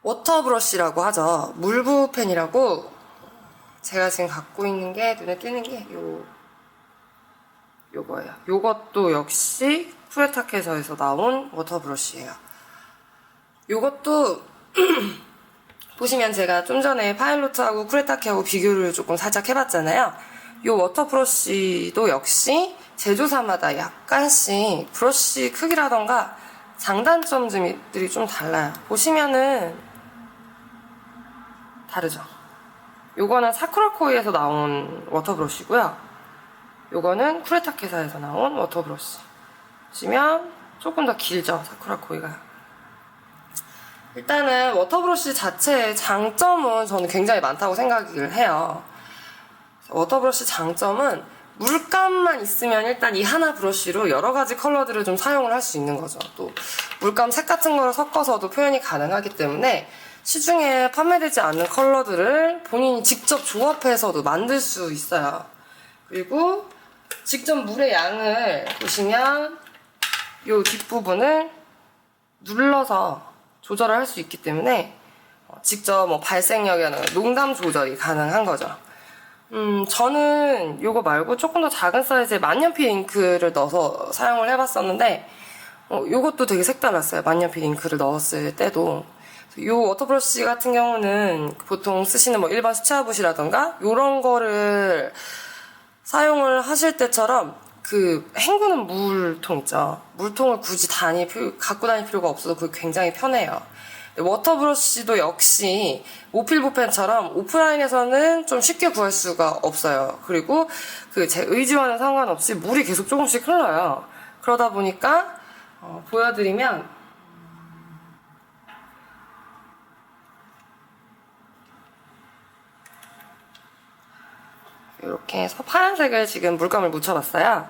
워터 브러쉬라고 하죠. 물붓펜이라고. 제가 지금 갖고 있는 게 눈에 띄는 게 요거예요. 요것도 역시 쿠레타켓에서 나온 워터 브러쉬예요. 요것도 보시면 제가 좀 전에 파일로트하고 쿠레타켓하고 비교를 조금 살짝 해봤잖아요. 요 워터 브러쉬도 역시 제조사마다 약간씩 브러쉬 크기라던가 장단점들이 좀 달라요. 보시면은 다르죠. 요거는 사쿠라코이에서 나온 워터 브러쉬고요. 요거는 쿠레타켓에서 나온 워터 브러쉬. 보시면 조금 더 길죠, 사쿠라코이가. 일단은 워터 브러쉬 자체의 장점은 저는 굉장히 많다고 생각을 해요. 워터 브러쉬 장점은 물감만 있으면 일단 이 하나 브러쉬로 여러 가지 컬러들을 좀 사용을 할 수 있는 거죠. 또 물감 색 같은 걸 섞어서도 표현이 가능하기 때문에 시중에 판매되지 않는 컬러들을 본인이 직접 조합해서도 만들 수 있어요. 그리고 직접 물의 양을 보시면 이 뒷부분을 눌러서 조절을 할 수 있기 때문에 직접 뭐 발색력이나 농담 조절이 가능한 거죠. 저는 이거 말고 조금 더 작은 사이즈의 만년필 잉크를 넣어서 사용을 해봤었는데 이것도 되게 색달랐어요. 만년필 잉크를 넣었을 때도. 이 워터브러쉬 같은 경우는 보통 쓰시는 뭐 일반 수채화붓이라던가 이런 거를 사용을 하실 때처럼 그 헹구는 물통 있죠. 물통을 굳이 갖고 다닐 필요가 없어서 그게 굉장히 편해요. 워터브러쉬도 역시 모필붓펜처럼 오프라인에서는 좀 쉽게 구할 수가 없어요. 그리고 그 제 의지와는 상관없이 물이 계속 조금씩 흘러요. 그러다 보니까 보여드리면 이렇게 해서 파란색을 지금 물감을 묻혀봤어요.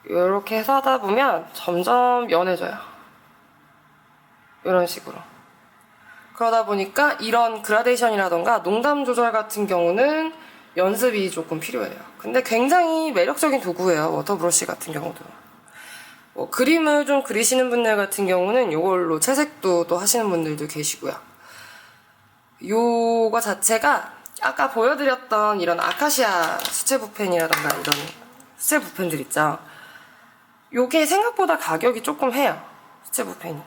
이렇게 해서 하다 보면 점점 연해져요. 이런 식으로. 그러다 보니까 이런 그라데이션이라던가 농담 조절 같은 경우는 연습이 조금 필요해요. 근데 굉장히 매력적인 도구예요. 워터브러쉬 같은 경우도. 그림을 좀 그리시는 분들 같은 경우는 이걸로 채색도 또 하시는 분들도 계시고요. 요거 자체가 아까 보여드렸던 이런 아카시아 수채붓펜이라던가 이런 수채붓펜들 있죠. 요게 생각보다 가격이 조금 해요. 수채붓펜이.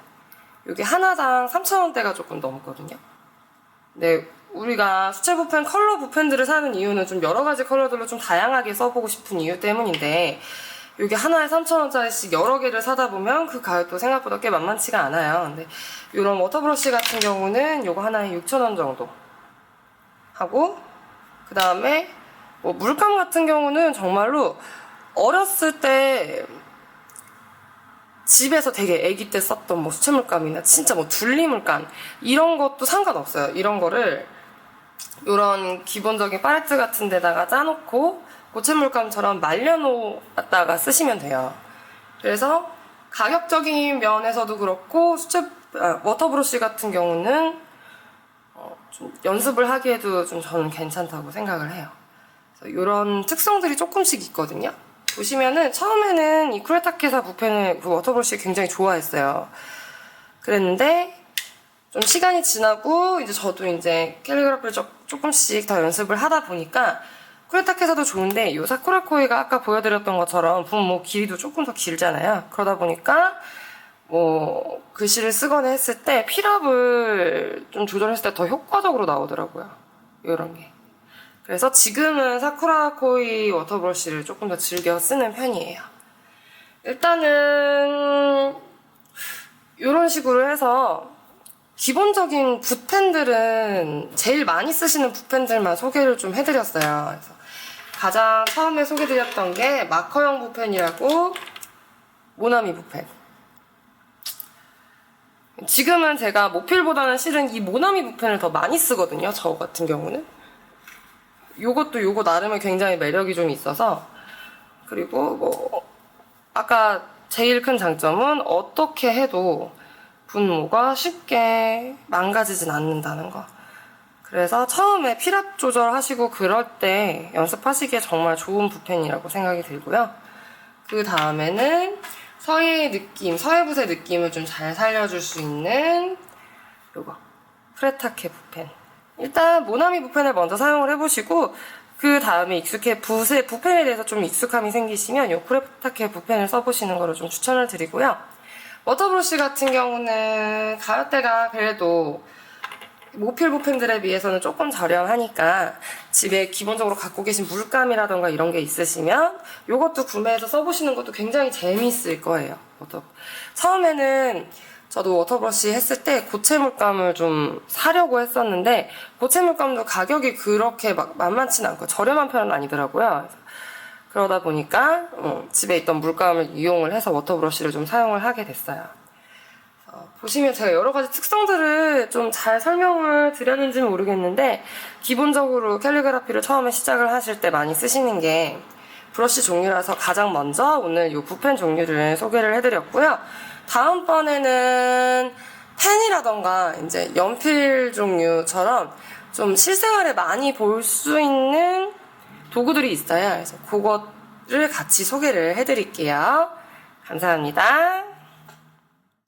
요게 하나당 3,000원대가 조금 넘거든요. 근데 우리가 수채붓펜 컬러 붓펜들을 사는 이유는 좀 여러 가지 컬러들로 좀 다양하게 써보고 싶은 이유 때문인데 요게 하나에 3,000원짜리씩 여러 개를 사다 보면 그 가격도 생각보다 꽤 만만치가 않아요. 근데 이런 워터브러쉬 같은 경우는 요거 하나에 6,000원 정도 하고, 그 다음에 뭐 물감 같은 경우는 정말로 어렸을 때 집에서 되게 아기 때 썼던 뭐 수채물감이나 진짜 뭐 둘리물감 이런 것도 상관없어요. 이런 거를 이런 기본적인 팔레트 같은 데다가 짜놓고 고체물감처럼 말려놓았다가 쓰시면 돼요. 그래서 가격적인 면에서도 그렇고 워터브러쉬 같은 경우는 좀 연습을 하기에도 좀 저는 괜찮다고 생각을 해요. 이런 특성들이 조금씩 있거든요. 보시면은 처음에는 이 쿠레타켓사 붓펜을 그 워터브러쉬 굉장히 좋아했어요. 그랬는데 좀 시간이 지나고 이제 저도 이제 캘리그라피를 조금씩 더 연습을 하다 보니까 쿠레타켓사도 좋은데 이 사쿠라코이가 아까 보여드렸던 것처럼 뭐 길이도 조금 더 길잖아요. 그러다 보니까 뭐 글씨를 쓰거나 했을 때 필압을 좀 조절했을 때 더 효과적으로 나오더라고요. 이런 게. 그래서 지금은 사쿠라코이 워터브러쉬를 조금 더 즐겨 쓰는 편이에요. 일단은 이런 식으로 해서 기본적인 붓펜들은 제일 많이 쓰시는 붓펜들만 소개를 좀 해드렸어요. 그래서 가장 처음에 소개드렸던 게 마커형 붓펜이라고 모나미 붓펜. 지금은 제가 모필보다는 실은 이 모나미 붓펜을 더 많이 쓰거든요. 저 같은 경우는. 요것도 요거 나름의 굉장히 매력이 좀 있어서. 그리고 뭐 아까 제일 큰 장점은 어떻게 해도 분모가 쉽게 망가지진 않는다는 거. 그래서 처음에 필압 조절하시고 그럴 때 연습하시기에 정말 좋은 붓펜이라고 생각이 들고요. 그 다음에는 서예의 느낌, 서예붓의 느낌을 좀 잘 살려줄 수 있는 요거 쿠레타케 붓펜. 일단 모나미 붓펜을 먼저 사용을 해보시고 그 다음에 붓의 붓펜에 대해서 좀 익숙함이 생기시면 요 쿠레타케 붓펜을 써보시는 거를 좀 추천을 드리고요. 워터브러쉬 같은 경우는 가격대가 그래도 모필 붓펜들에 비해서는 조금 저렴하니까 집에 기본적으로 갖고 계신 물감이라던가 이런 게 있으시면 요것도 구매해서 써보시는 것도 굉장히 재미있을 거예요. 처음에는 저도 워터브러쉬 했을 때 고체 물감을 좀 사려고 했었는데 고체 물감도 가격이 그렇게 막 만만치는 않고 저렴한 편은 아니더라고요. 그러다 보니까 집에 있던 물감을 이용을 해서 워터브러쉬를 좀 사용을 하게 됐어요. 보시면 제가 여러 가지 특성들을 좀 잘 설명을 드렸는지는 모르겠는데 기본적으로 캘리그라피를 처음에 시작을 하실 때 많이 쓰시는 게 브러쉬 종류라서 가장 먼저 오늘 이 붓펜 종류를 소개를 해드렸고요. 다음번에는 펜이라던가 이제 연필 종류처럼 좀 실생활에 많이 볼 수 있는 도구들이 있어요. 그래서 그것을 같이 소개를 해드릴게요. 감사합니다.